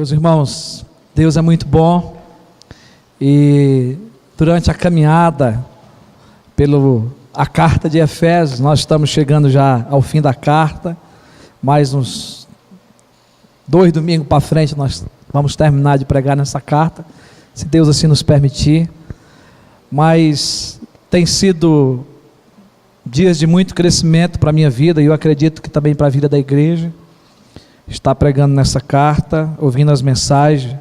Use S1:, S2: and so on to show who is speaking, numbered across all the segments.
S1: Meus irmãos, Deus é muito bom e durante a caminhada a carta de Efésios, nós estamos chegando já ao fim da carta, mais uns 2 domingos para frente nós vamos terminar de pregar nessa carta, se Deus assim nos permitir, mas tem sido dias de muito crescimento para a minha vida e eu acredito que também para a vida da igreja. Está pregando nessa carta, ouvindo as mensagens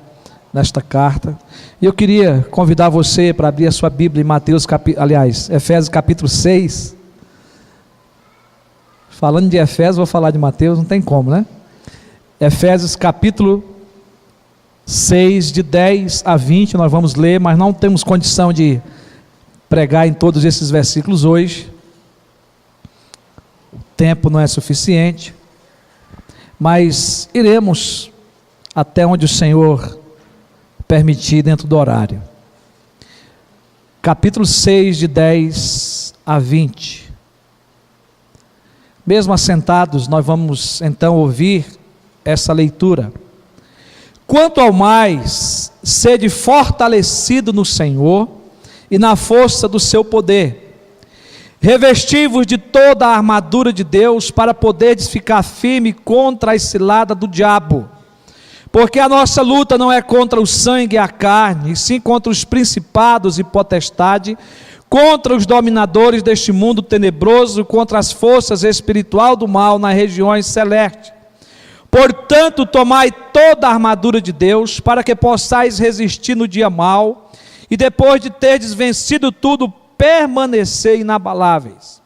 S1: nesta carta. E eu queria convidar você para abrir a sua Bíblia em Efésios capítulo 6. Falando de Efésios, vou falar de Mateus, não tem como, né? Efésios capítulo 6, de 10 a 20, nós vamos ler, mas não temos condição de pregar em todos esses versículos hoje. O tempo não é suficiente. Mas iremos até onde o Senhor permitir dentro do horário. Capítulo 6, de 10 a 20. Mesmo assentados, nós vamos então ouvir essa leitura. Quanto ao mais, sede fortalecido no Senhor e na força do seu poder. Revesti-vos de toda a armadura de Deus, para poderdes ficar firme contra a cilada do diabo. Porque a nossa luta não é contra o sangue e a carne, e sim contra os principados e potestades, contra os dominadores deste mundo tenebroso, contra as forças espirituais do mal nas regiões celestes. Portanto, tomai toda a armadura de Deus, para que possais resistir no dia mau, e depois de terdes vencido tudo, permanecer inabaláveis.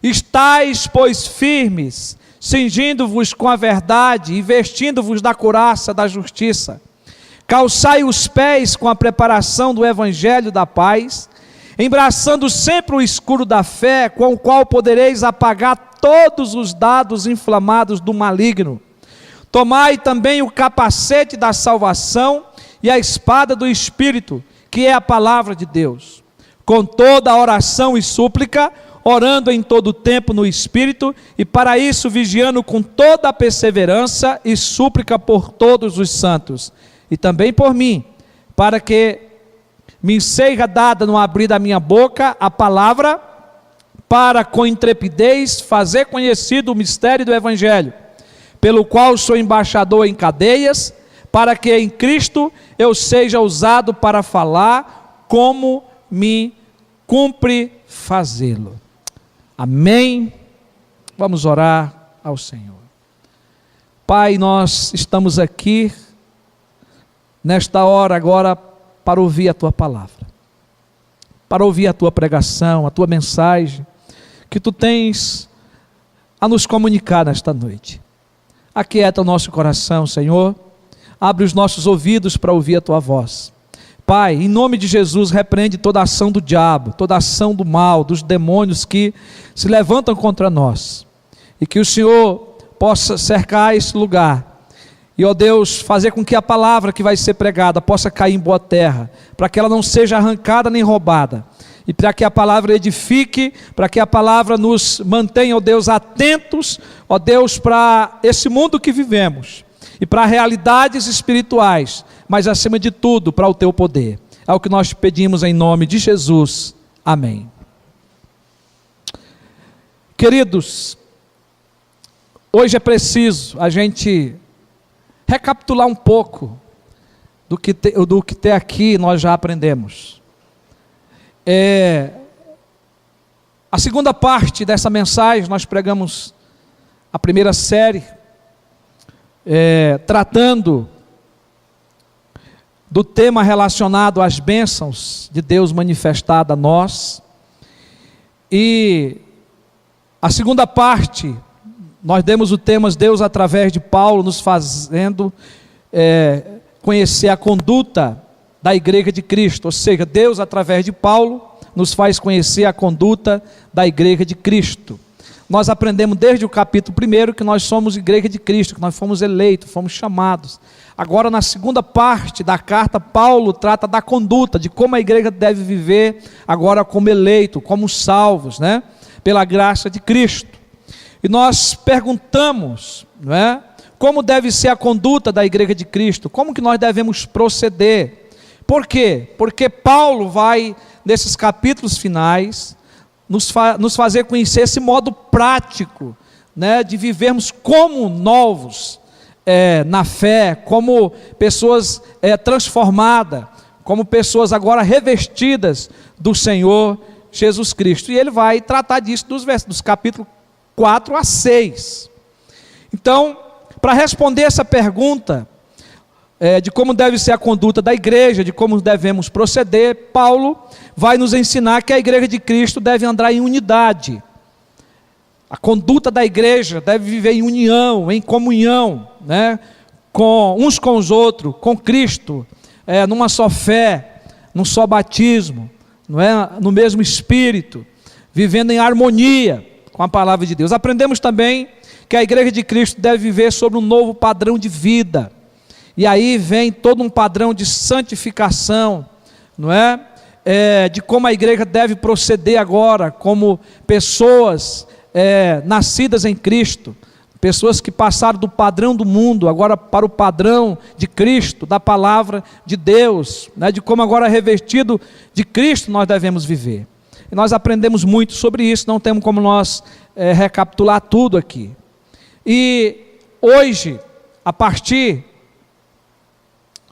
S1: Estais, pois, firmes, cingindo-vos com a verdade e vestindo-vos da couraça da justiça. Calçai os pés com a preparação do evangelho da paz, embraçando sempre o escudo da fé, com o qual podereis apagar todos os dardos inflamados do maligno. Tomai também o capacete da salvação e a espada do Espírito, que é a palavra de Deus. Com toda a oração e súplica, orando em todo o tempo no Espírito, e para isso vigiando com toda a perseverança e súplica por todos os santos, e também por mim, para que me seja dada no abrir da minha boca a palavra, para com intrepidez fazer conhecido o mistério do Evangelho, pelo qual sou embaixador em cadeias, para que em Cristo eu seja usado para falar como me cumpre fazê-lo. Amém? Vamos orar ao Senhor. Pai, nós estamos aqui nesta hora agora para ouvir a Tua palavra, para ouvir a Tua pregação, a Tua mensagem, que Tu tens a nos comunicar nesta noite. Aquieta o nosso coração, Senhor, abre os nossos ouvidos para ouvir a Tua voz. Pai, em nome de Jesus, repreende toda a ação do diabo, toda a ação do mal, dos demônios que se levantam contra nós, e que o Senhor possa cercar esse lugar, e ó Deus, fazer com que a palavra que vai ser pregada possa cair em boa terra, para que ela não seja arrancada nem roubada, e para que a palavra edifique, para que a palavra nos mantenha, ó Deus, atentos, ó Deus, para esse mundo que vivemos, e para realidades espirituais, mas acima de tudo, para o Teu poder. É o que nós te pedimos em nome de Jesus. Amém. Queridos, hoje é preciso a gente recapitular um pouco do que até aqui nós já aprendemos. A segunda parte dessa mensagem, nós pregamos a primeira série, tratando do tema relacionado às bênçãos de Deus manifestada a nós, e a segunda parte, nós demos o tema Deus através de Paulo, nos fazendo conhecer a conduta da igreja de Cristo, ou seja, Deus através de Paulo, nos faz conhecer a conduta da igreja de Cristo. Nós aprendemos desde o capítulo 1 que nós somos igreja de Cristo, que nós fomos eleitos, fomos chamados. Agora, na segunda parte da carta, Paulo trata da conduta, de como a igreja deve viver agora como eleito, como salvos, pela graça de Cristo. E nós perguntamos, como deve ser a conduta da igreja de Cristo, como que nós devemos proceder. Por quê? Porque Paulo vai, nesses capítulos finais, nos fazer conhecer esse modo prático, né, de vivermos como novos na fé, como pessoas transformadas, como pessoas agora revestidas do Senhor Jesus Cristo. E ele vai tratar disso dos capítulos 4 a 6. Então, para responder essa pergunta, de como deve ser a conduta da igreja, de como devemos proceder, Paulo vai nos ensinar que a igreja de Cristo deve andar em unidade. A conduta da igreja deve viver em união, em comunhão, né, uns com os outros, com Cristo, numa só fé, num só batismo, não é? No mesmo Espírito, vivendo em harmonia com a palavra de Deus. Aprendemos também que a igreja de Cristo deve viver sobre um novo padrão de vida, e aí vem todo um padrão de santificação, não é? De como a igreja deve proceder agora, como pessoas nascidas em Cristo, pessoas que passaram do padrão do mundo, agora para o padrão de Cristo, da palavra de Deus, né? De como agora revestido de Cristo nós devemos viver. E nós aprendemos muito sobre isso, não temos como nós recapitular tudo aqui. E hoje, a partir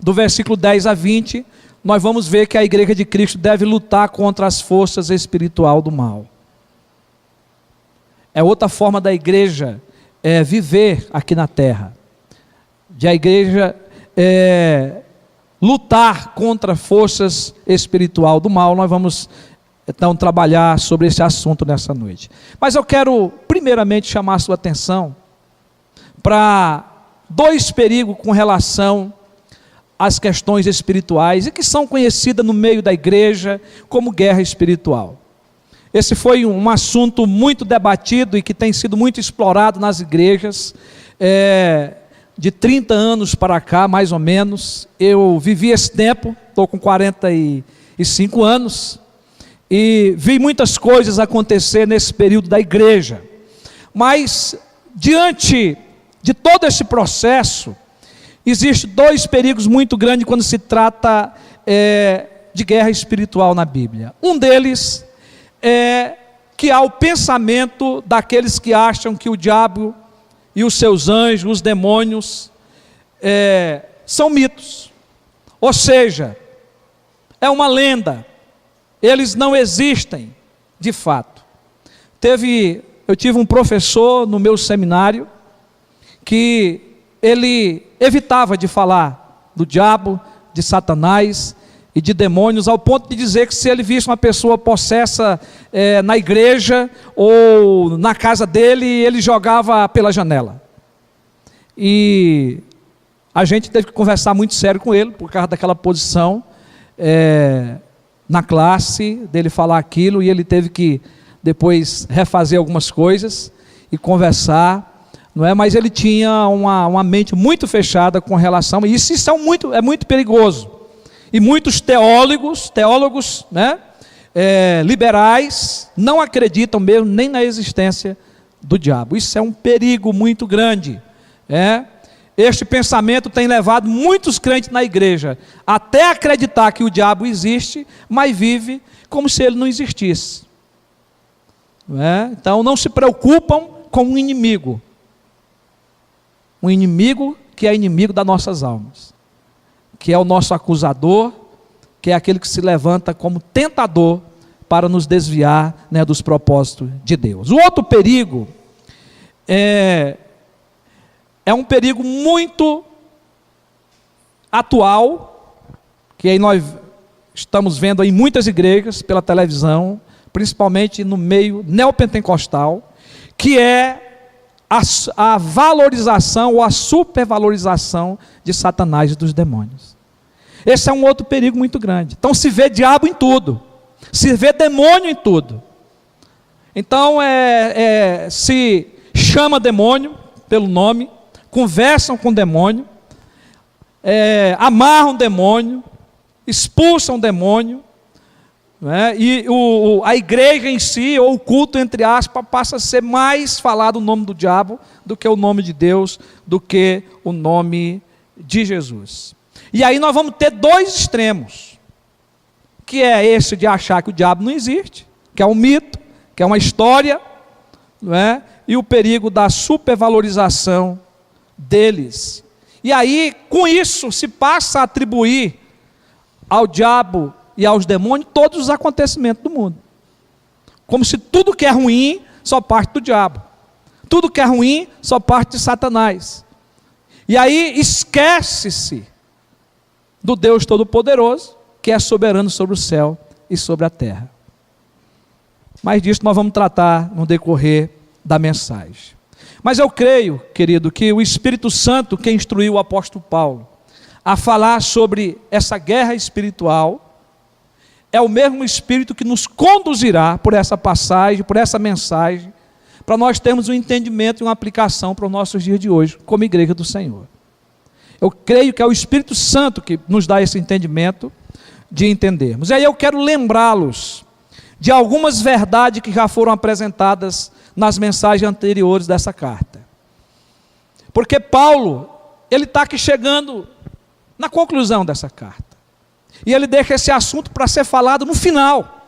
S1: do versículo 10 a 20, nós vamos ver que a igreja de Cristo deve lutar contra as forças espirituais do mal. É outra forma da igreja viver aqui na terra, de a igreja lutar contra forças espirituais do mal. Nós vamos então trabalhar sobre esse assunto nessa noite. Mas eu quero primeiramente chamar a sua atenção para dois perigos com relação às questões espirituais, e que são conhecidas no meio da igreja como guerra espiritual. Esse foi um assunto muito debatido e que tem sido muito explorado nas igrejas, de 30 anos para cá, mais ou menos. Eu vivi esse tempo, estou com 45 anos, e vi muitas coisas acontecer nesse período da igreja. Mas, diante de todo esse processo, existem dois perigos muito grandes quando se trata de guerra espiritual na Bíblia. Um deles que há o pensamento daqueles que acham que o diabo e os seus anjos, os demônios, são mitos, ou seja, é uma lenda, eles não existem de fato. Eu tive um professor no meu seminário que ele evitava de falar do diabo, de Satanás e de demônios, ao ponto de dizer que se ele visse uma pessoa possessa na igreja ou na casa dele, ele jogava pela janela. E a gente teve que conversar muito sério com ele, por causa daquela posição na classe, dele falar aquilo, e ele teve que depois refazer algumas coisas e conversar, não é? Mas ele tinha uma mente muito fechada com relação, e isso é muito perigoso. E muitos teólogos, né, liberais, não acreditam mesmo nem na existência do diabo. Isso é um perigo muito grande. Este pensamento tem levado muitos crentes na igreja até acreditar que o diabo existe, mas vive como se ele não existisse. Então não se preocupam com um inimigo que é inimigo das nossas almas, que é o nosso acusador, que é aquele que se levanta como tentador para nos desviar, né, dos propósitos de Deus. O outro perigo é um perigo muito atual, que aí nós estamos vendo em muitas igrejas pela televisão, principalmente no meio neopentecostal, que é a valorização ou a supervalorização de Satanás e dos demônios. Esse é um outro perigo muito grande. Então se vê diabo em tudo, se vê demônio em tudo. Então se chama demônio pelo nome, conversam com demônio, amarram demônio, expulsam demônio, não é? E a igreja em si, ou o culto entre aspas, passa a ser mais falado o nome do diabo do que o nome de Deus, do que o nome de Jesus. E aí nós vamos ter dois extremos, que é esse de achar que o diabo não existe, que é um mito, que é uma história, não é? E o perigo da supervalorização deles. E aí, com isso, se passa a atribuir ao diabo e aos demônios todos os acontecimentos do mundo. Como se tudo que é ruim só parte do diabo. Tudo que é ruim só parte de Satanás. E aí esquece-se do Deus Todo-Poderoso, que é soberano sobre o céu e sobre a terra. Mas disso nós vamos tratar no decorrer da mensagem. Mas eu creio, querido, que o Espírito Santo que instruiu o apóstolo Paulo a falar sobre essa guerra espiritual é o mesmo Espírito que nos conduzirá por essa passagem, por essa mensagem, para nós termos um entendimento e uma aplicação para os nossos dias de hoje, como igreja do Senhor. Eu creio que é o Espírito Santo que nos dá esse entendimento de entendermos. E aí eu quero lembrá-los de algumas verdades que já foram apresentadas nas mensagens anteriores dessa carta. Porque Paulo, ele está aqui chegando na conclusão dessa carta. E ele deixa esse assunto para ser falado no final.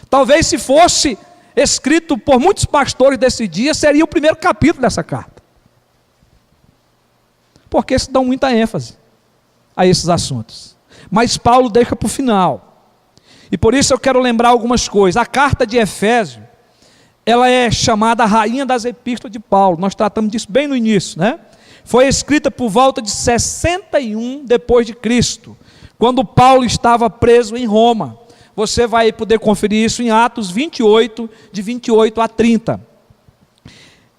S1: Talvez se fosse escrito por muitos pastores desse dia, seria o primeiro capítulo dessa carta. Porque se dão muita ênfase a esses assuntos. Mas Paulo deixa para o final. E por isso eu quero lembrar algumas coisas. A carta de Efésios, ela é chamada a rainha das epístolas de Paulo. Nós tratamos disso bem no início, né? Foi escrita por volta de 61 depois de Cristo, quando Paulo estava preso em Roma. Você vai poder conferir isso em Atos 28, de 28 a 30.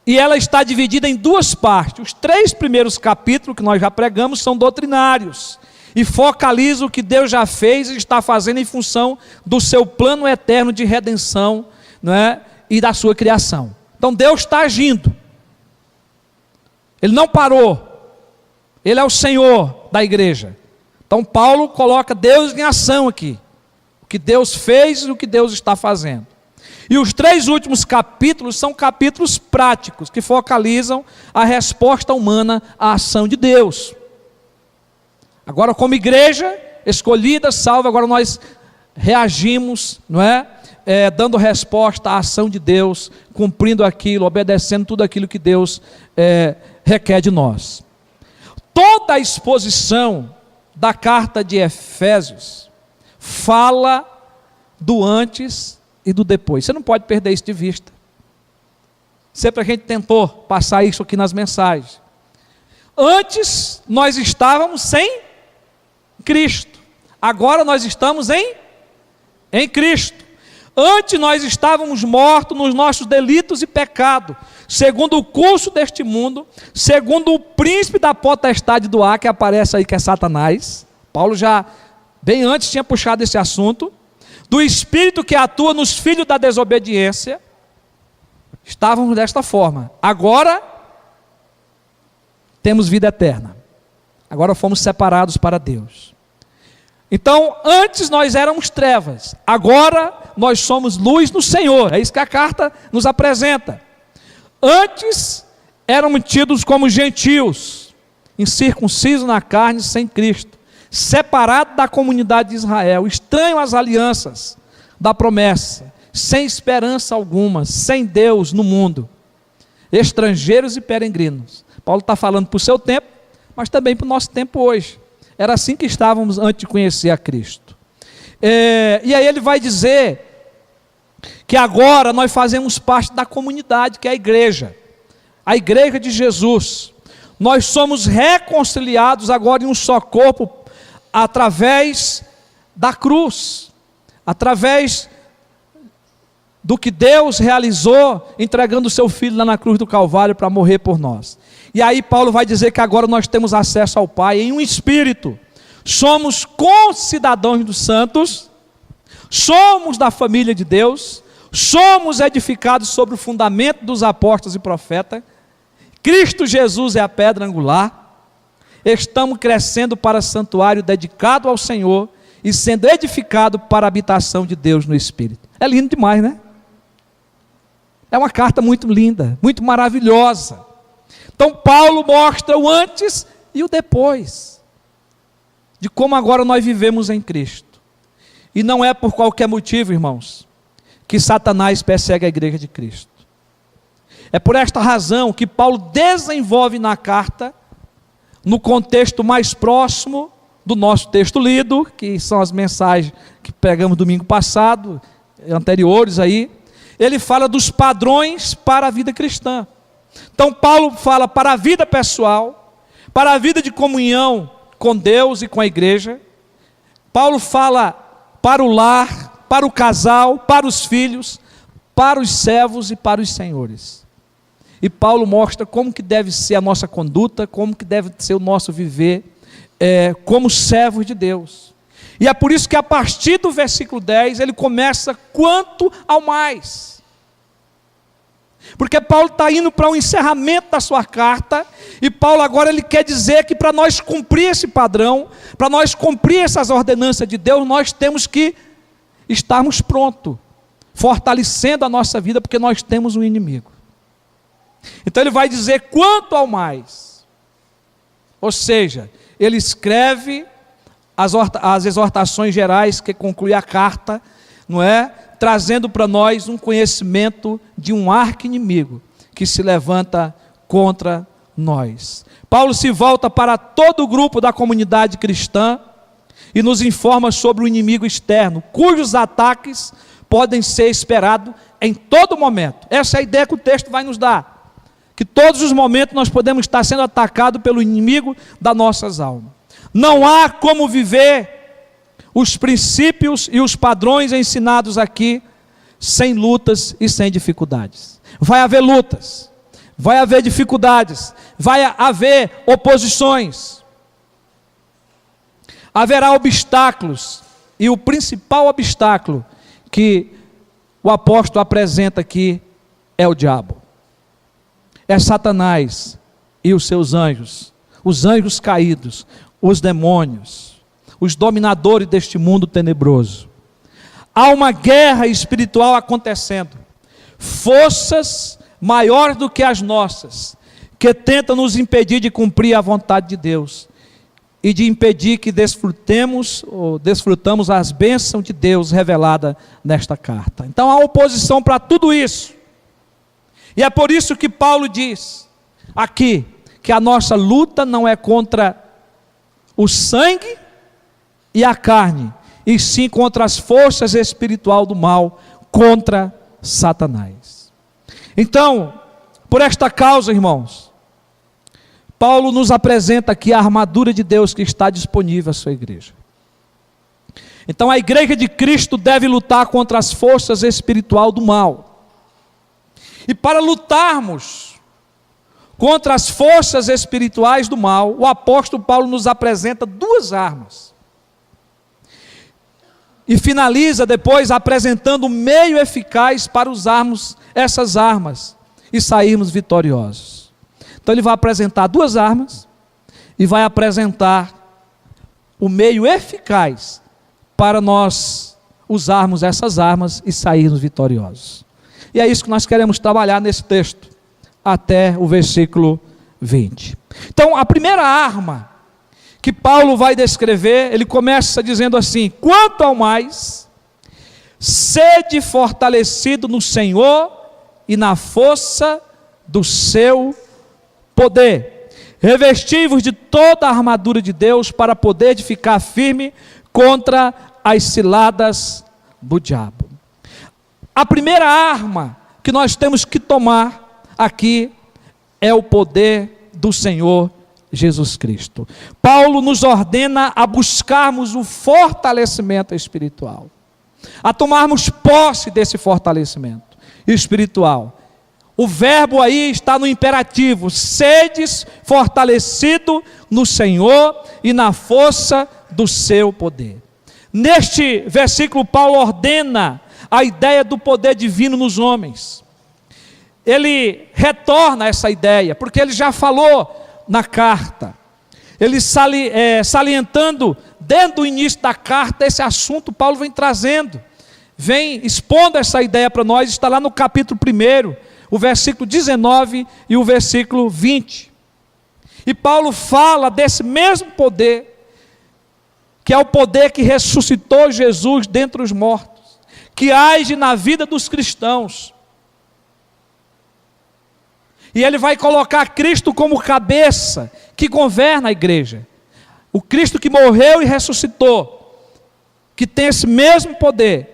S1: E ela está dividida em duas partes. Os 3 primeiros capítulos que nós já pregamos são doutrinários e focalizam o que Deus já fez e está fazendo em função do seu plano eterno de redenção, não é? E da sua criação. Então Deus está agindo. Ele não parou. Ele é o Senhor da igreja. Então Paulo coloca Deus em ação aqui. O que Deus fez e o que Deus está fazendo. E os 3 últimos capítulos são capítulos práticos, que focalizam a resposta humana à ação de Deus. Agora, como igreja escolhida, salva, agora nós reagimos, não é? Dando resposta à ação de Deus, cumprindo aquilo, obedecendo tudo aquilo que Deus requer de nós. Toda a exposição da carta de Efésios fala do antes e do depois. Você não pode perder isso de vista. Sempre a gente tentou passar isso aqui nas mensagens. Antes nós estávamos sem Cristo. Agora nós estamos em Cristo. Antes nós estávamos mortos nos nossos delitos e pecados, segundo o curso deste mundo, segundo o príncipe da potestade do ar, que aparece aí, que é Satanás. Paulo já, bem antes, tinha puxado esse assunto. Do espírito que atua nos filhos da desobediência. Estávamos desta forma. Agora, temos vida eterna. Agora fomos separados para Deus. Então, antes nós éramos trevas, agora nós somos luz no Senhor. É isso que a carta nos apresenta. Antes éramos tidos como gentios, incircuncisos na carne, sem Cristo, separados da comunidade de Israel, estranhos às alianças da promessa, sem esperança alguma, sem Deus no mundo, estrangeiros e peregrinos. Paulo está falando para o seu tempo, mas também para o nosso tempo hoje. Era assim que estávamos antes de conhecer a Cristo. E aí ele vai dizer que agora nós fazemos parte da comunidade, que é a igreja de Jesus. Nós somos reconciliados agora em um só corpo, através da cruz, através do que Deus realizou, entregando o seu Filho lá na cruz do Calvário para morrer por nós. E aí Paulo vai dizer que agora nós temos acesso ao Pai em um Espírito, somos concidadãos dos santos, somos da família de Deus, somos edificados sobre o fundamento dos apóstolos e profetas, Cristo Jesus é a pedra angular, estamos crescendo para santuário dedicado ao Senhor, e sendo edificado para a habitação de Deus no Espírito. É lindo demais, né? É uma carta muito linda, muito maravilhosa. Então Paulo mostra o antes e o depois, de como agora nós vivemos em Cristo. E não é por qualquer motivo, irmãos, que Satanás persegue a igreja de Cristo. É por esta razão que Paulo desenvolve na carta, no contexto mais próximo do nosso texto lido, que são as mensagens que pregamos domingo passado, anteriores aí, ele fala dos padrões para a vida cristã. Então Paulo fala para a vida pessoal, para a vida de comunhão com Deus e com a igreja. Paulo fala para o lar, para o casal, para os filhos, para os servos e para os senhores. E Paulo mostra como que deve ser a nossa conduta, como que deve ser o nosso viver como servos de Deus. E é por isso que a partir do versículo 10 ele começa quanto ao mais. Porque Paulo está indo para o encerramento da sua carta, e Paulo agora ele quer dizer que para nós cumprir esse padrão, para nós cumprir essas ordenanças de Deus, nós temos que estarmos prontos, fortalecendo a nossa vida, porque nós temos um inimigo. Então ele vai dizer quanto ao mais, ou seja, ele escreve as exortações gerais que conclui a carta, não é? Trazendo para nós um conhecimento de um arqui-inimigo que se levanta contra nós. Paulo se volta para todo o grupo da comunidade cristã e nos informa sobre o inimigo externo, cujos ataques podem ser esperados em todo momento. Essa é a ideia que o texto vai nos dar, que todos os momentos nós podemos estar sendo atacados pelo inimigo das nossas almas. Não há como viver os princípios e os padrões ensinados aqui sem lutas e sem dificuldades. Vai haver lutas, vai haver dificuldades, vai haver oposições, haverá obstáculos, e o principal obstáculo que o apóstolo apresenta aqui é o diabo, é Satanás e os seus anjos, os anjos caídos, os demônios, os dominadores deste mundo tenebroso. Há uma guerra espiritual acontecendo, forças maiores do que as nossas, que tentam nos impedir de cumprir a vontade de Deus, e de impedir que desfrutamos as bênçãos de Deus reveladas nesta carta. Então há oposição para tudo isso, e é por isso que Paulo diz aqui, que a nossa luta não é contra o sangue e a carne, e sim contra as forças espirituais do mal, contra Satanás. Então, por esta causa, irmãos, Paulo nos apresenta aqui a armadura de Deus que está disponível à sua igreja. Então a igreja de Cristo deve lutar contra as forças espirituais do mal. E para lutarmos contra as forças espirituais do mal, o apóstolo Paulo nos apresenta duas armas. E finaliza depois apresentando um meio eficaz para usarmos essas armas e sairmos vitoriosos. Então ele vai apresentar duas armas e vai apresentar o meio eficaz para nós usarmos essas armas e sairmos vitoriosos. E é isso que nós queremos trabalhar nesse texto, até o versículo 20. Então a primeira arma que Paulo vai descrever, ele começa dizendo assim: quanto ao mais, sede fortalecido no Senhor e na força do seu poder. Revesti-vos de toda a armadura de Deus para poder ficar firme contra as ciladas do diabo. A primeira arma que nós temos que tomar aqui é o poder do Senhor Jesus Cristo. Paulo nos ordena a buscarmos o fortalecimento espiritual, a tomarmos posse desse fortalecimento espiritual. O verbo aí está no imperativo: sedes fortalecido no Senhor e na força do seu poder. Neste versículo, Paulo ordena a ideia do poder divino nos homens. Ele retorna essa ideia, porque ele já falou na carta, ele salientando desde o início da carta, esse assunto Paulo vem trazendo, vem expondo essa ideia para nós, está lá no capítulo 1, o versículo 19 e o versículo 20. E Paulo fala desse mesmo poder, que é o poder que ressuscitou Jesus dentre os mortos, que age na vida dos cristãos. E ele vai colocar Cristo como cabeça, que governa a igreja. O Cristo que morreu e ressuscitou, que tem esse mesmo poder,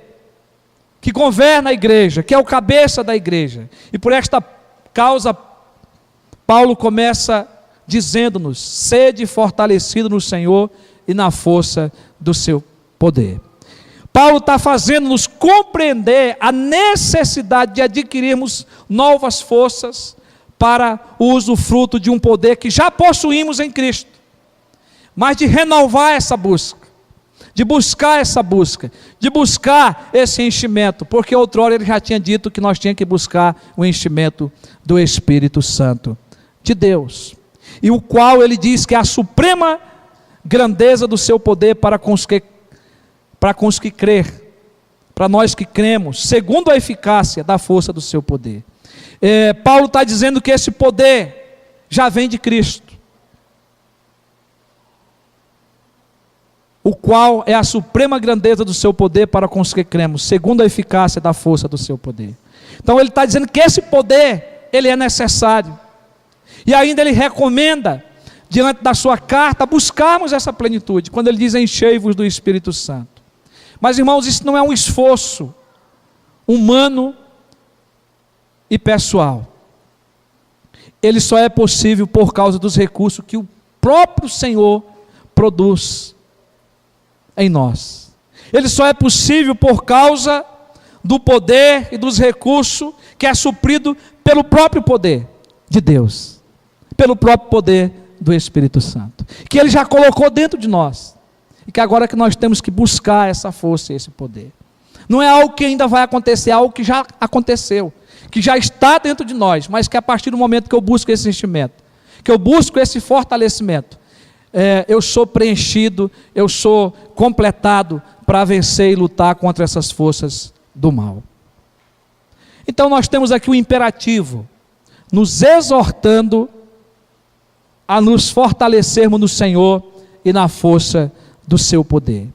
S1: que governa a igreja, que é o cabeça da igreja. E por esta causa, Paulo começa dizendo-nos: sede fortalecido no Senhor e na força do seu poder. Paulo está fazendo-nos compreender a necessidade de adquirirmos novas forças para o usufruto de um poder que já possuímos em Cristo, mas de renovar essa busca, de buscar essa busca, de buscar esse enchimento, porque outrora ele já tinha dito que nós tínhamos que buscar o enchimento do Espírito Santo de Deus, e o qual ele diz que é a suprema grandeza do seu poder para com os que crer, para nós que cremos, segundo a eficácia da força do seu poder. Paulo está dizendo que esse poder já vem de Cristo, o qual é a suprema grandeza do seu poder para com os que cremos, segundo a eficácia da força do seu poder. Então ele está dizendo que esse poder, ele é necessário, e ainda ele recomenda, diante da sua carta, buscarmos essa plenitude, quando ele diz: enchei-vos do Espírito Santo. Mas irmãos, isso não é um esforço humano e pessoal, ele só é possível por causa dos recursos que o próprio Senhor produz em nós. Ele só é possível por causa do poder e dos recursos que é suprido pelo próprio poder de Deus, pelo próprio poder do Espírito Santo, que ele já colocou dentro de nós, e que agora que nós temos que buscar essa força e esse poder. Não é algo que ainda vai acontecer, é algo que já aconteceu, que já está dentro de nós, mas que a partir do momento que eu busco esse enchimento, que eu busco esse fortalecimento, eu sou preenchido, eu sou completado para vencer e lutar contra essas forças do mal. Então nós temos aqui o imperativo, nos exortando a nos fortalecermos no Senhor e na força do seu poder.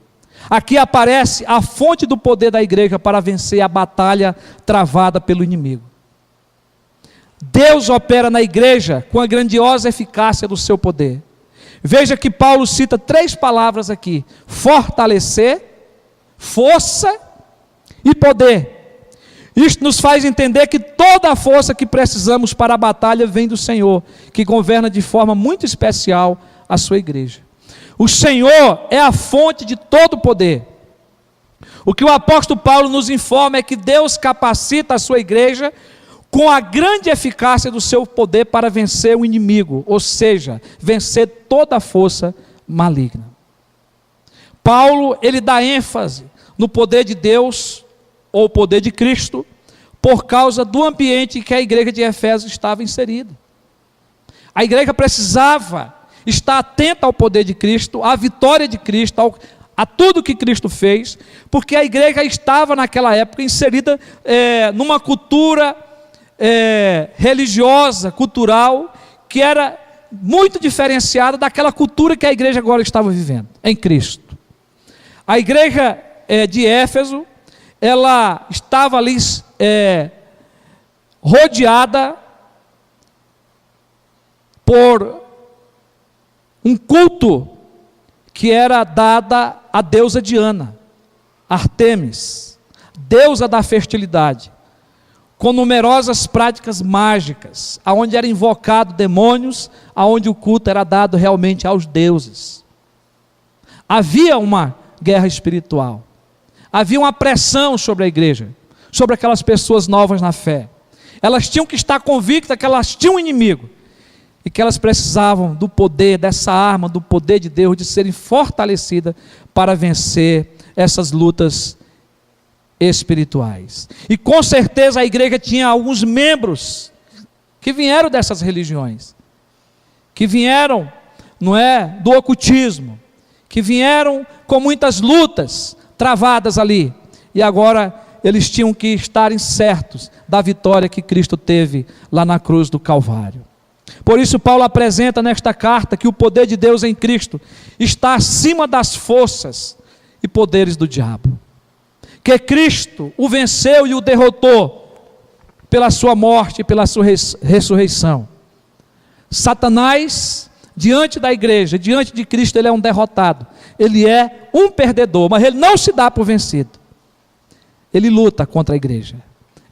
S1: Aqui aparece a fonte do poder da igreja para vencer a batalha travada pelo inimigo. Deus opera na igreja com a grandiosa eficácia do seu poder. Veja que Paulo cita 3 palavras aqui: fortalecer, força e poder. Isto nos faz entender que toda a força que precisamos para a batalha vem do Senhor, que governa de forma muito especial a sua igreja. O Senhor é a fonte de todo o poder. O que o apóstolo Paulo nos informa é que Deus capacita a sua igreja com a grande eficácia do seu poder para vencer o inimigo, ou seja, vencer toda a força maligna. Paulo, ele dá ênfase no poder de Deus, ou poder de Cristo, por causa do ambiente em que a igreja de Efésios estava inserida. A igreja precisava estar atenta ao poder de Cristo, à vitória de Cristo, a tudo que Cristo fez, porque a igreja estava naquela época inserida numa cultura religiosa, cultural, que era muito diferenciada daquela cultura que a igreja agora estava vivendo, em Cristo. A igreja de Éfeso, ela estava ali rodeada por um culto que era dada à deusa Diana, Artemis, deusa da fertilidade, com numerosas práticas mágicas, aonde eram invocados demônios, aonde o culto era dado realmente aos deuses. Havia uma guerra espiritual, havia uma pressão sobre a igreja, sobre aquelas pessoas novas na fé. Elas tinham que estar convictas que elas tinham um inimigo, e que elas precisavam do poder, dessa arma, do poder de Deus, de serem fortalecidas para vencer essas lutas espirituais. E com certeza a igreja tinha alguns membros que vieram dessas religiões, que vieram, do ocultismo, que vieram com muitas lutas travadas ali, e agora eles tinham que estarem certos da vitória que Cristo teve lá na cruz do Calvário. Por isso Paulo apresenta nesta carta que o poder de Deus em Cristo está acima das forças e poderes do diabo, que Cristo o venceu e o derrotou pela sua morte e pela sua ressurreição. Satanás, diante da igreja, diante de Cristo, ele é um derrotado, ele é um perdedor, mas ele não se dá por vencido. Ele luta contra a igreja,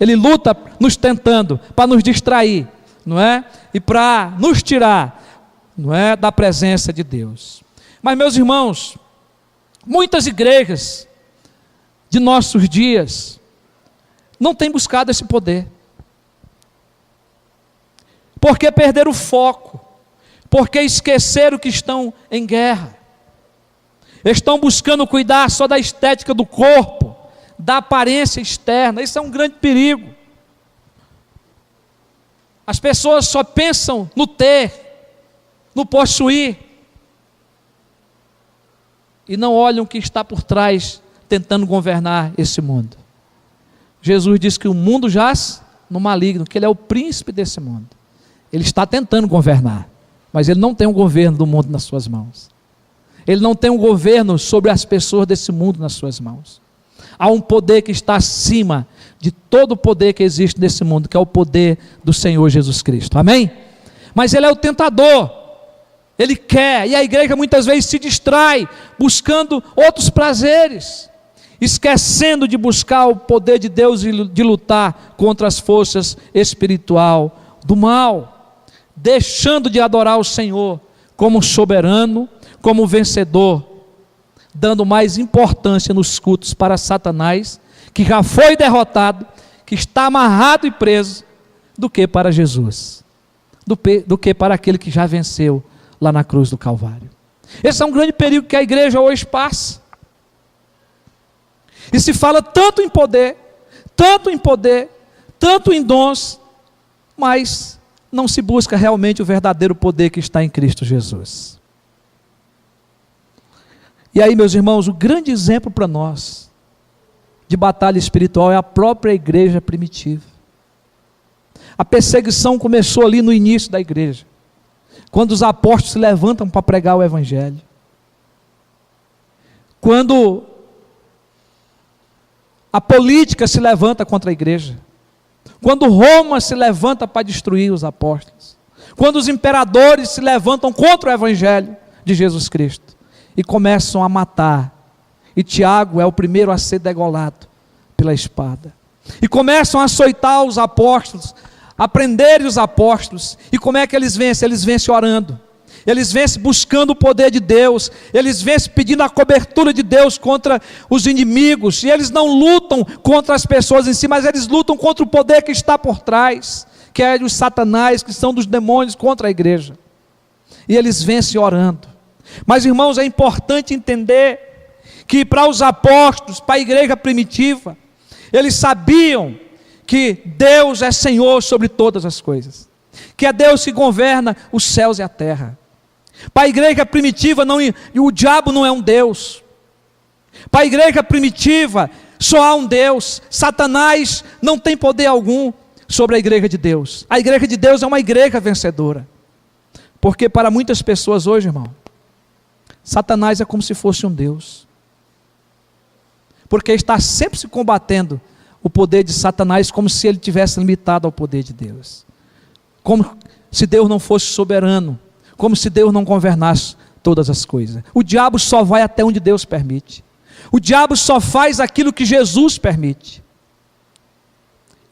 S1: ele luta nos tentando, para nos distrair, não é? E para nos tirar, não é, da presença de Deus. Mas, meus irmãos, muitas igrejas de nossos dias não têm buscado esse poder, porque perderam o foco, porque esqueceram que estão em guerra, estão buscando cuidar só da estética do corpo, da aparência externa. Isso é um grande perigo. As pessoas só pensam no ter, no possuir, e não olham o que está por trás, tentando governar esse mundo. Jesus disse que o mundo jaz no maligno, que ele é o príncipe desse mundo. Ele está tentando governar, mas ele não tem o governo do mundo nas suas mãos. Ele não tem um governo sobre as pessoas desse mundo nas suas mãos. Há um poder que está acima de todo o poder que existe nesse mundo, que é o poder do Senhor Jesus Cristo. Amém? Mas ele é o tentador. Ele quer, e a igreja muitas vezes se distrai, buscando outros prazeres, esquecendo de buscar o poder de Deus e de lutar contra as forças espiritual do mal, deixando de adorar o Senhor como soberano, como vencedor, dando mais importância nos cultos para Satanás, que já foi derrotado, que está amarrado e preso, do que para Jesus, do que para aquele que já venceu lá na cruz do Calvário. Esse é um grande perigo que a igreja hoje passa. E se fala tanto em poder, tanto em dons, mas não se busca realmente o verdadeiro poder que está em Cristo Jesus. E aí, meus irmãos, o grande exemplo para nós de batalha espiritual é a própria igreja primitiva. A perseguição começou ali no início da igreja, quando os apóstolos se levantam para pregar o evangelho, quando a política se levanta contra a igreja, quando Roma se levanta para destruir os apóstolos, quando os imperadores se levantam contra o evangelho de Jesus Cristo e começam a matar, e Tiago é o primeiro a ser degolado pela espada, e começam a açoitar os apóstolos, a prenderem os apóstolos. E como é que eles vencem? Eles vencem orando, eles vencem buscando o poder de Deus, eles vencem pedindo a cobertura de Deus contra os inimigos, e eles não lutam contra as pessoas em si, mas eles lutam contra o poder que está por trás, que é dos Satanás, que são dos demônios contra a igreja, e eles vencem orando. Mas, irmãos, é importante entender que para os apóstolos, para a igreja primitiva, eles sabiam que Deus é Senhor sobre todas as coisas, que é Deus que governa os céus e a terra. Para a igreja primitiva, o diabo não é um Deus. Para a igreja primitiva, só há um Deus. Satanás não tem poder algum sobre a igreja de Deus. A igreja de Deus é uma igreja vencedora. Porque para muitas pessoas hoje, irmão, Satanás é como se fosse um Deus, porque está sempre se combatendo o poder de Satanás, como se ele tivesse limitado ao poder de Deus, como se Deus não fosse soberano, como se Deus não governasse todas as coisas. O diabo só vai até onde Deus permite, o diabo só faz aquilo que Jesus permite,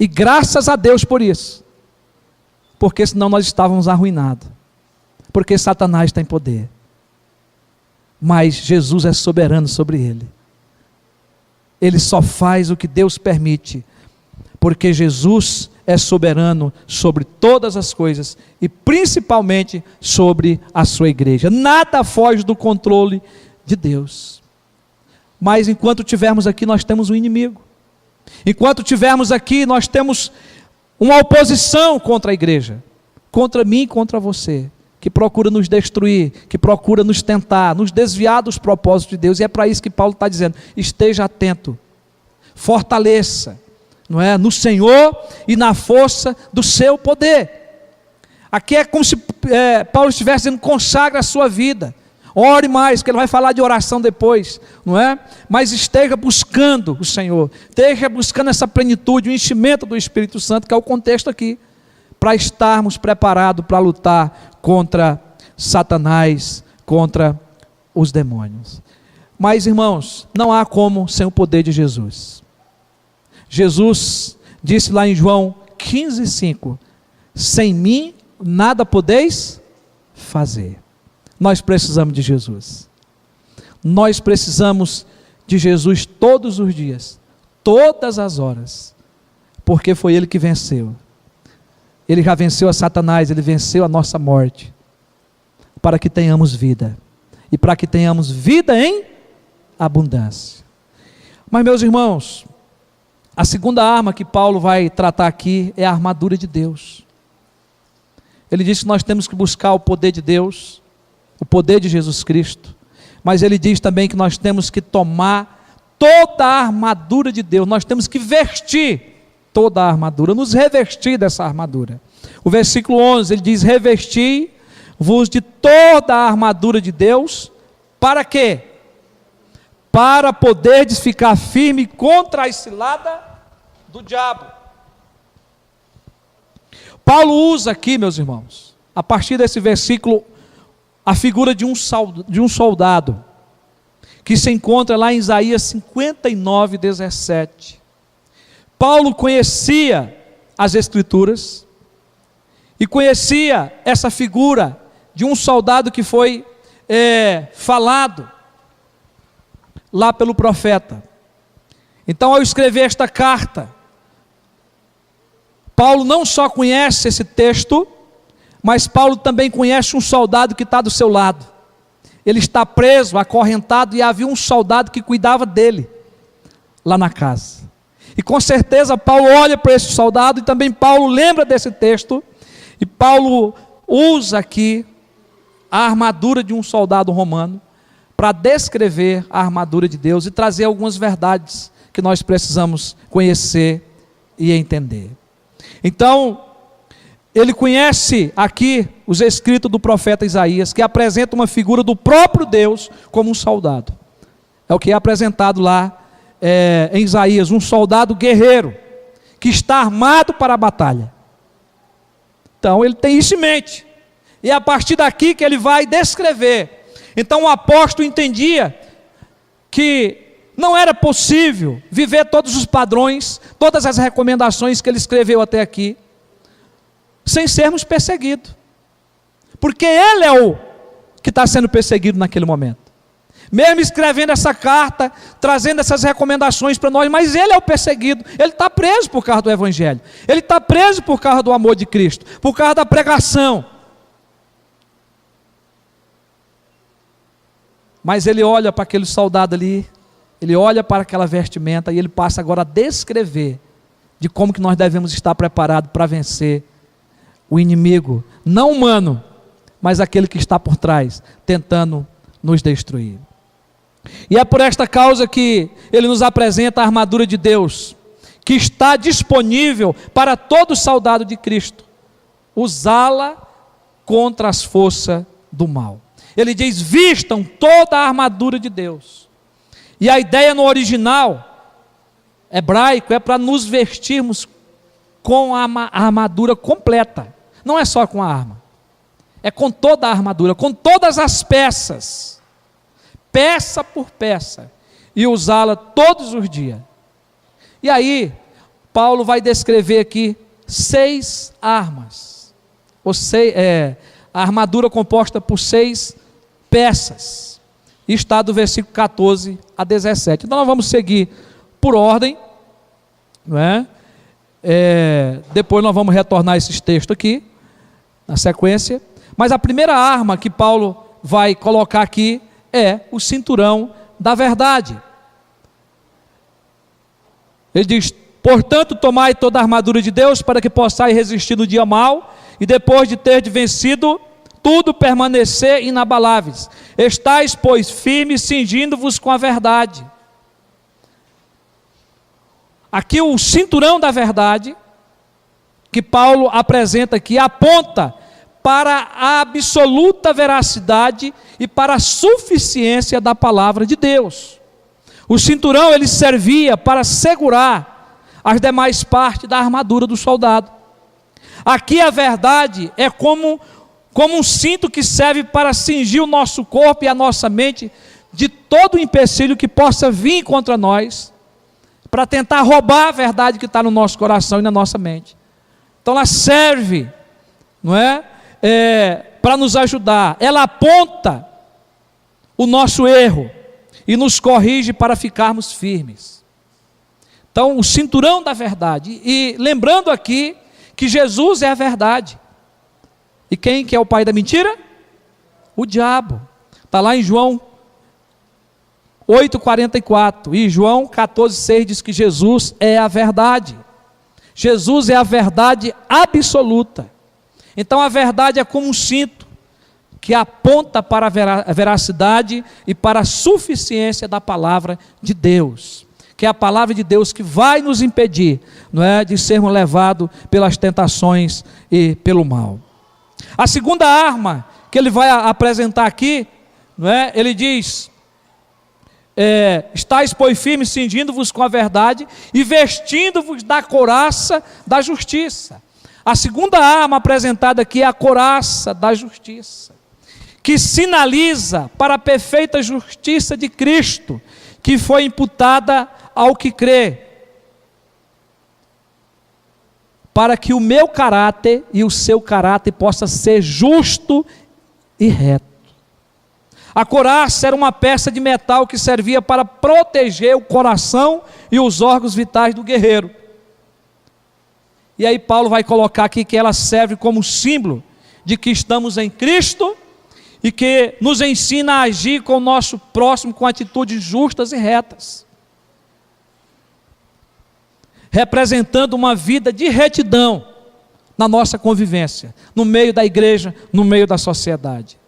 S1: e graças a Deus por isso, porque senão nós estávamos arruinados, porque Satanás tem poder, mas Jesus é soberano sobre ele. Ele só faz o que Deus permite, porque Jesus é soberano sobre todas as coisas, e principalmente sobre a sua igreja. Nada foge do controle de Deus. Mas enquanto tivermos aqui, nós temos um inimigo. Enquanto tivermos aqui, nós temos uma oposição contra a igreja, contra mim e contra você, que procura nos destruir, que procura nos tentar, nos desviar dos propósitos de Deus. E é para isso que Paulo está dizendo: esteja atento, fortaleça, não é, no Senhor e na força do seu poder. Aqui é como se Paulo estivesse dizendo: consagre a sua vida, ore mais, que ele vai falar de oração depois, não é? Mas esteja buscando o Senhor, esteja buscando essa plenitude, o enchimento do Espírito Santo, que é o contexto aqui, para estarmos preparados para lutar contra Satanás, contra os demônios. Mas, irmãos, não há como sem o poder de Jesus. Jesus disse lá em João 15,5: sem mim nada podeis fazer. Nós precisamos de Jesus. Nós precisamos de Jesus todos os dias, todas as horas, porque foi Ele que venceu. Ele já venceu a Satanás, Ele venceu a nossa morte, para que tenhamos vida, e para que tenhamos vida em abundância. Mas, meus irmãos, a segunda arma que Paulo vai tratar aqui é a armadura de Deus. Ele diz que nós temos que buscar o poder de Deus, o poder de Jesus Cristo, mas ele diz também que nós temos que tomar toda a armadura de Deus, nós temos que vestir toda a armadura, nos revestir dessa armadura. O versículo 11, ele diz: revesti-vos de toda a armadura de Deus, para quê? Para poderdes ficar firme contra a cilada do diabo. Paulo usa aqui, meus irmãos, a partir desse versículo, a figura de um soldado, que se encontra lá em Isaías 59, 17. Paulo conhecia as Escrituras, e conhecia essa figura de um soldado que foi falado lá pelo profeta. Então, ao escrever esta carta, Paulo não só conhece esse texto, mas Paulo também conhece um soldado que está do seu lado. Ele está preso, acorrentado, e havia um soldado que cuidava dele, lá na casa. E com certeza Paulo olha para esse soldado, e também Paulo lembra desse texto, e Paulo usa aqui a armadura de um soldado romano, para descrever a armadura de Deus, e trazer algumas verdades que nós precisamos conhecer e entender. Então, ele conhece aqui os escritos do profeta Isaías, que apresenta uma figura do próprio Deus como um soldado. É o que é apresentado lá em Isaías, um soldado guerreiro, que está armado para a batalha. Então ele tem isso em mente, e é a partir daqui que ele vai descrever. Então o apóstolo entendia que não era possível viver todos os padrões, todas as recomendações que ele escreveu até aqui, sem sermos perseguidos, porque ele é o que está sendo perseguido naquele momento, mesmo escrevendo essa carta, trazendo essas recomendações para nós, mas ele é o perseguido, ele está preso por causa do Evangelho, ele está preso por causa do amor de Cristo, por causa da pregação. Mas ele olha para aquele soldado ali, ele olha para aquela vestimenta, e ele passa agora a descrever de como que nós devemos estar preparados para vencer o inimigo, não humano, mas aquele que está por trás, tentando nos destruir. E é por esta causa que ele nos apresenta a armadura de Deus, que está disponível para todo soldado de Cristo, usá-la contra as forças do mal. Ele diz: vistam toda a armadura de Deus. E a ideia no original hebraico é para nos vestirmos com a armadura completa. Não é só com a arma, é com toda a armadura, com todas as peças, peça por peça, e usá-la todos os dias. E aí, Paulo vai descrever aqui 6 armas, a armadura composta por 6 peças, e está do versículo 14 a 17. Então nós vamos seguir por ordem, não é? Depois nós vamos retornar a esses textos aqui, na sequência, mas a primeira arma que Paulo vai colocar aqui é o cinturão da verdade. Ele diz: portanto, tomai toda a armadura de Deus, para que possais resistir no dia mau, e depois de ter vencido tudo permanecer inabaláveis. Estais, pois, firmes, cingindo-vos com a verdade. Aqui o cinturão da verdade, que Paulo apresenta aqui, aponta para a absoluta veracidade e para a suficiência da palavra de Deus. O cinturão ele servia para segurar as demais partes da armadura do soldado. Aqui a verdade é como um cinto que serve para cingir o nosso corpo e a nossa mente de todo o empecilho que possa vir contra nós, para tentar roubar a verdade que está no nosso coração e na nossa mente. Então ela serve, não é? Para nos ajudar. Ela aponta o nosso erro e nos corrige para ficarmos firmes. Então o cinturão da verdade. E lembrando aqui que Jesus é a verdade. E quem que é o pai da mentira? O diabo. Está lá em João 8,44. E João 14,6 diz que Jesus é a verdade. Jesus é a verdade absoluta. Então a verdade é como um cinto que aponta para a veracidade e para a suficiência da palavra de Deus, que é a palavra de Deus que vai nos impedir, não é, de sermos levados pelas tentações e pelo mal. A segunda arma que ele vai apresentar aqui, não é, ele diz: estáis, pois, firmes, cingindo-vos com a verdade e vestindo-vos da couraça da justiça. A segunda arma apresentada aqui é a couraça da justiça, que sinaliza para a perfeita justiça de Cristo, que foi imputada ao que crê, para que o meu caráter e o seu caráter possa ser justo e reto. A couraça era uma peça de metal que servia para proteger o coração e os órgãos vitais do guerreiro. E aí Paulo vai colocar aqui que ela serve como símbolo de que estamos em Cristo e que nos ensina a agir com o nosso próximo com atitudes justas e retas, representando uma vida de retidão na nossa convivência, no meio da igreja, no meio da sociedade.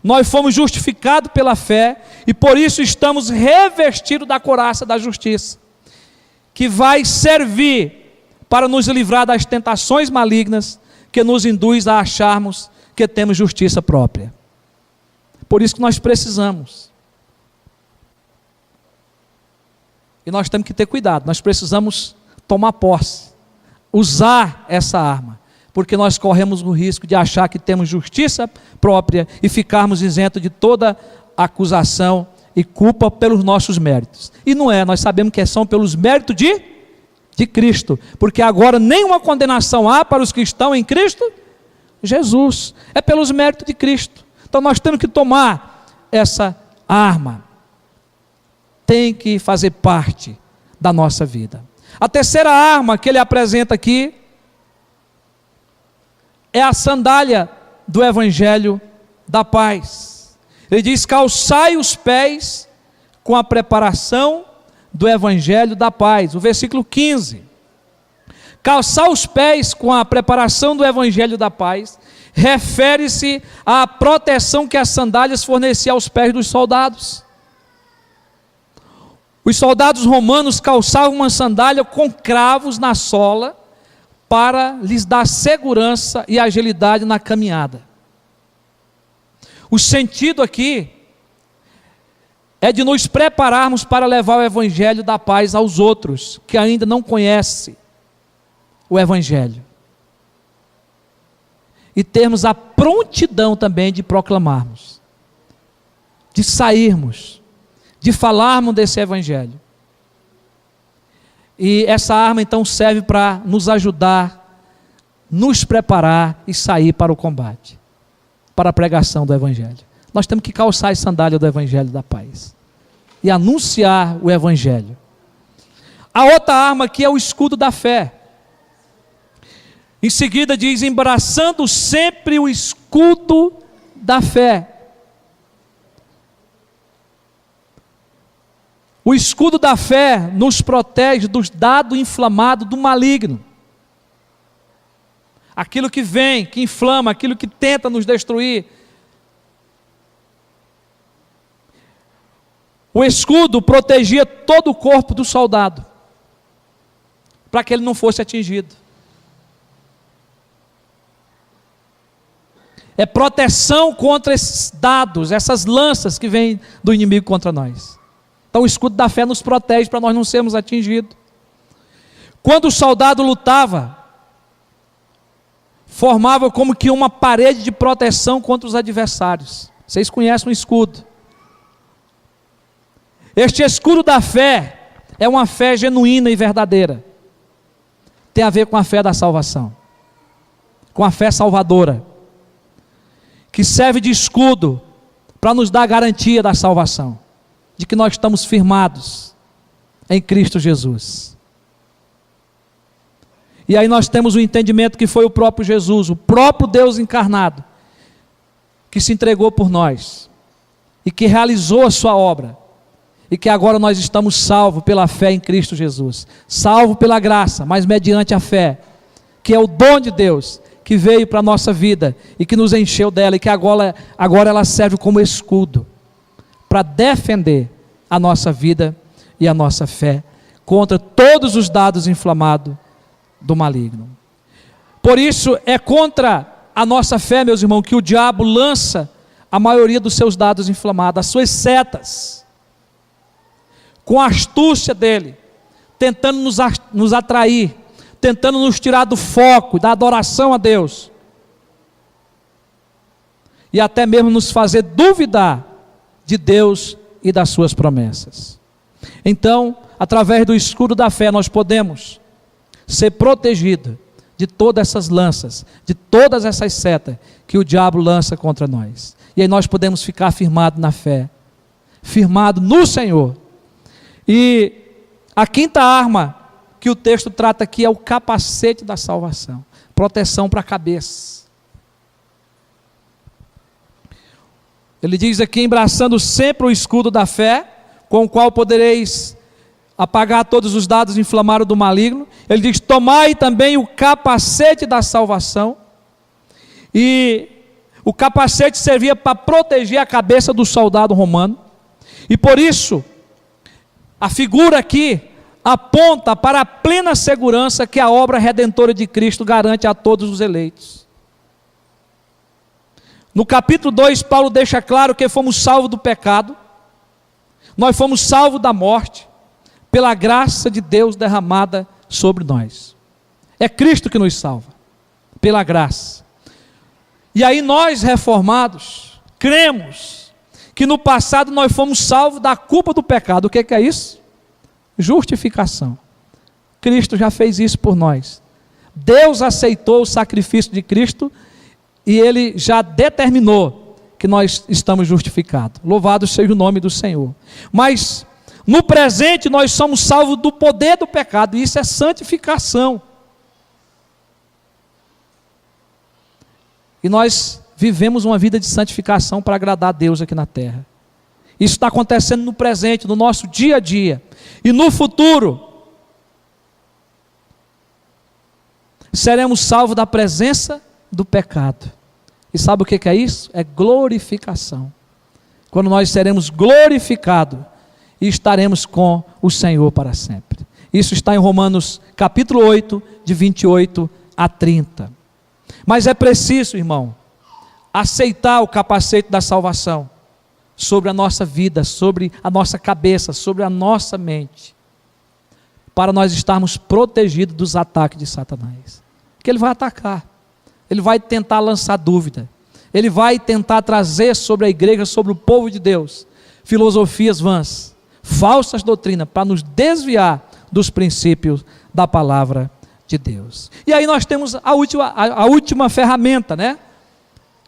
S1: Nós fomos justificados pela fé e por isso estamos revestidos da couraça da justiça, que vai servir para nos livrar das tentações malignas que nos induz a acharmos que temos justiça própria. Por isso que nós precisamos. E nós temos que ter cuidado, nós precisamos tomar posse, usar essa arma, porque nós corremos o risco de achar que temos justiça própria e ficarmos isentos de toda acusação e culpa pelos nossos méritos. E não é, nós sabemos que são pelos méritos de Cristo, porque agora nenhuma condenação há para os que estão em Cristo Jesus, é pelos méritos de Cristo. Então nós temos que tomar essa arma, tem que fazer parte da nossa vida. A terceira arma que ele apresenta aqui é a sandália do Evangelho da paz. Ele diz: calçai os pés com a preparação do Evangelho da paz. O versículo 15. Calçar os pés com a preparação do Evangelho da paz refere-se à proteção que as sandálias forneciam aos pés dos soldados. Os soldados romanos calçavam uma sandália com cravos na sola para lhes dar segurança e agilidade na caminhada. O sentido aqui é de nos prepararmos para levar o Evangelho da paz aos outros que ainda não conhecem o Evangelho. E termos a prontidão também de proclamarmos, de sairmos, de falarmos desse Evangelho. E essa arma então serve para nos ajudar, nos preparar e sair para o combate, para a pregação do Evangelho. Nós temos que calçar as sandálias do Evangelho da paz e anunciar o Evangelho. A outra arma aqui é o escudo da fé. Em seguida diz: embraçando sempre o escudo da fé. O escudo da fé nos protege dos dados inflamados do maligno. aquilo que vem, que inflama, aquilo que tenta nos destruir. O escudo protegia todo o corpo do soldado, para que ele não fosse atingido. É proteção contra esses dados, essas lanças que vêm do inimigo contra nós. Então o escudo da fé nos protege para nós não sermos atingidos. Quando o soldado lutava, formava como que uma parede de proteção contra os adversários. Vocês conhecem o escudo. Este escudo da fé é uma fé genuína e verdadeira. Tem a ver com a fé da salvação, com a fé salvadora, que serve de escudo para nos dar a garantia da salvação, de que nós estamos firmados em Cristo Jesus. E aí nós temos o entendimento que foi o próprio Jesus, o próprio Deus encarnado, que se entregou por nós, e que realizou a sua obra, e que agora nós estamos salvos pela fé em Cristo Jesus, salvos pela graça, mas mediante a fé, que é o dom de Deus, que veio para a nossa vida, e que nos encheu dela, e que agora ela serve como escudo, para defender a nossa vida e a nossa fé, contra todos os dados inflamados do maligno. Por isso é contra a nossa fé, meus irmãos, que o diabo lança a maioria dos seus dados inflamados, as suas setas, com a astúcia dele, tentando nos atrair, tentando nos tirar do foco, da adoração a Deus, e até mesmo nos fazer duvidar de Deus e das suas promessas. Então, através do escudo da fé, nós podemos ser protegidos de todas essas lanças, de todas essas setas que o diabo lança contra nós. E aí nós podemos ficar firmados na fé, firmados no Senhor. E a quinta arma que o texto trata aqui é o capacete da salvação, proteção para a cabeça. Ele diz aqui: embraçando sempre o escudo da fé, com o qual podereis apagar todos os dados inflamados do maligno. Ele diz: tomai também o capacete da salvação. E o capacete servia para proteger a cabeça do soldado romano, e por isso a figura aqui aponta para a plena segurança que a obra redentora de Cristo garante a todos os eleitos. No capítulo 2, Paulo deixa claro que fomos salvos do pecado, nós fomos salvos da morte, pela graça de Deus derramada sobre nós. É Cristo que nos salva, pela graça. E aí nós, reformados, cremos que no passado nós fomos salvos da culpa do pecado. O que é isso? Justificação. Cristo já fez isso por nós. Deus aceitou o sacrifício de Cristo e Ele já determinou que nós estamos justificados. Louvado seja o nome do Senhor. Mas no presente nós somos salvos do poder do pecado, e isso é santificação. E nós vivemos uma vida de santificação para agradar a Deus aqui na terra. Isso está acontecendo no presente, no nosso dia a dia. E no futuro, seremos salvos da presença do pecado. E sabe o que é isso? É glorificação. Quando nós seremos glorificados e estaremos com o Senhor para sempre. Isso está em Romanos capítulo 8, de 28 a 30. Mas é preciso, irmão, aceitar o capacete da salvação sobre a nossa vida, sobre a nossa cabeça, sobre a nossa mente, para nós estarmos protegidos dos ataques de Satanás. Porque ele vai atacar, ele vai tentar lançar dúvida, ele vai tentar trazer sobre a igreja, sobre o povo de Deus, filosofias vãs, falsas doutrinas, para nos desviar dos princípios da palavra de Deus. E aí nós temos a última ferramenta, né?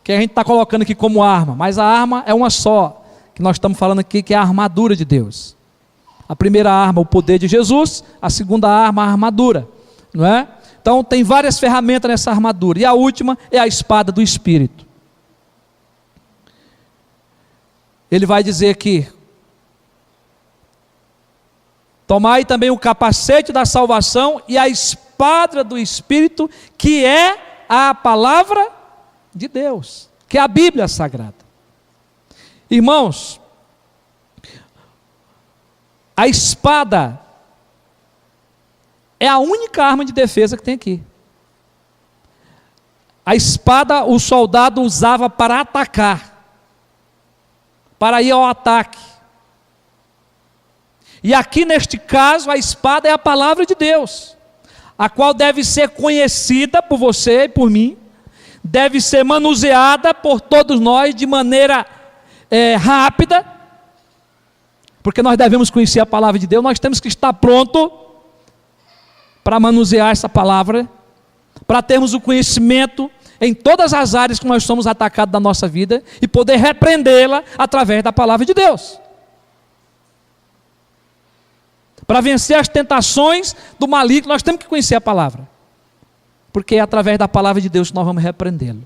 S1: Que a gente está colocando aqui como arma, mas a arma é uma só, que nós estamos falando aqui, que é a armadura de Deus. A primeira arma, o poder de Jesus; a segunda arma, a armadura, não é? Então tem várias ferramentas nessa armadura, e a última é a espada do Espírito. Ele vai dizer aqui: tomai também o capacete da salvação e a espada do Espírito, que é a palavra de Deus, que é a Bíblia Sagrada. Irmãos, a espada é a única arma de defesa que tem aqui. A espada o soldado usava para atacar, para ir ao ataque. E aqui neste caso a espada é a palavra de Deus, a qual deve ser conhecida por você e por mim, deve ser manuseada por todos nós de maneira rápida, porque nós devemos conhecer a palavra de Deus, nós temos que estar pronto para manusear essa palavra, para termos o conhecimento em todas as áreas que nós somos atacados da nossa vida e poder repreendê-la através da palavra de Deus. Para vencer as tentações do maligno, nós temos que conhecer a palavra, porque é através da palavra de Deus que nós vamos repreendê-lo.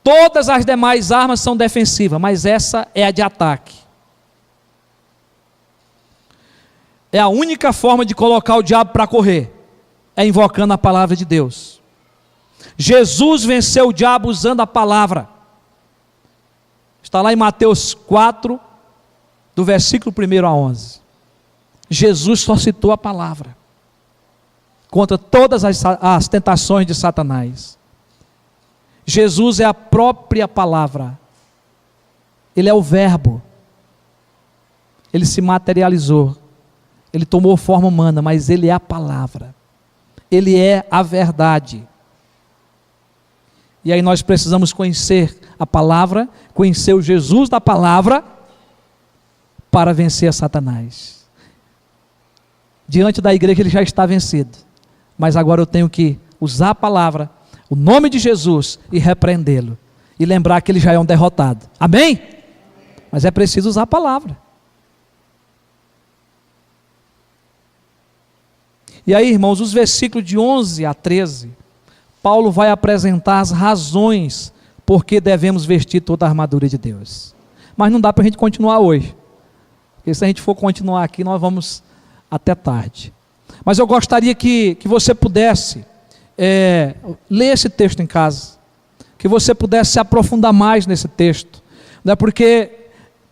S1: Todas as demais armas são defensivas, mas essa é a de ataque. É a única forma de colocar o diabo para correr, é invocando a palavra de Deus. Jesus venceu o diabo usando a palavra. Está lá em Mateus 4, do versículo 1 a 11. Jesus só citou a palavra contra todas as tentações de Satanás. Jesus é a própria palavra. Ele é o verbo. Ele se materializou. Ele tomou forma humana, mas ele é a palavra. Ele é a verdade. E aí nós precisamos conhecer a palavra, conhecer o Jesus da palavra, para vencer a Satanás. Diante da igreja ele já está vencido, mas agora eu tenho que usar a palavra, o nome de Jesus, e repreendê-lo, e lembrar que ele já é um derrotado. Amém? Mas é preciso usar a palavra. E aí, irmãos, os versículos de 11 a 13, Paulo vai apresentar as razões por que devemos vestir toda a armadura de Deus. Mas não dá para a gente continuar hoje, porque se a gente for continuar aqui, nós vamos até tarde. Mas eu gostaria que você pudesse ler esse texto em casa, que você pudesse se aprofundar mais nesse texto, né? Porque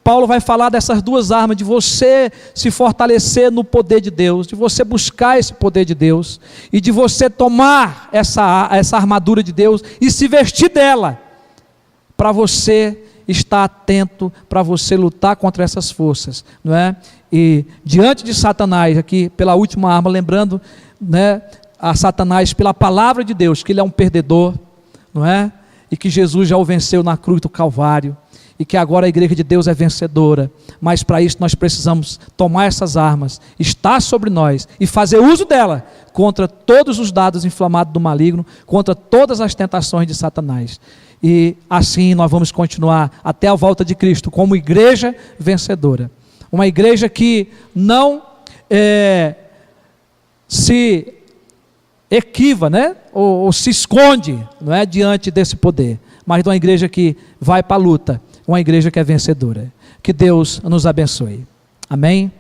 S1: Paulo vai falar dessas duas armas, de você se fortalecer no poder de Deus, de você buscar esse poder de Deus, e de você tomar essa armadura de Deus e se vestir dela, para você estar atento, para você lutar contra essas forças, não é? E diante de Satanás, aqui pela última arma, lembrando, né, a Satanás pela palavra de Deus, que ele é um perdedor, não é? E que Jesus já o venceu na cruz do Calvário, e que agora a igreja de Deus é vencedora, mas para isso nós precisamos tomar essas armas, estar sobre nós e fazer uso dela contra todos os dados inflamados do maligno, contra todas as tentações de Satanás. E assim nós vamos continuar até a volta de Cristo como igreja vencedora, uma igreja que não se equiva, né? ou se esconde, não é, diante desse poder, mas de uma igreja que vai para a luta, uma igreja que é vencedora. Que Deus nos abençoe. Amém?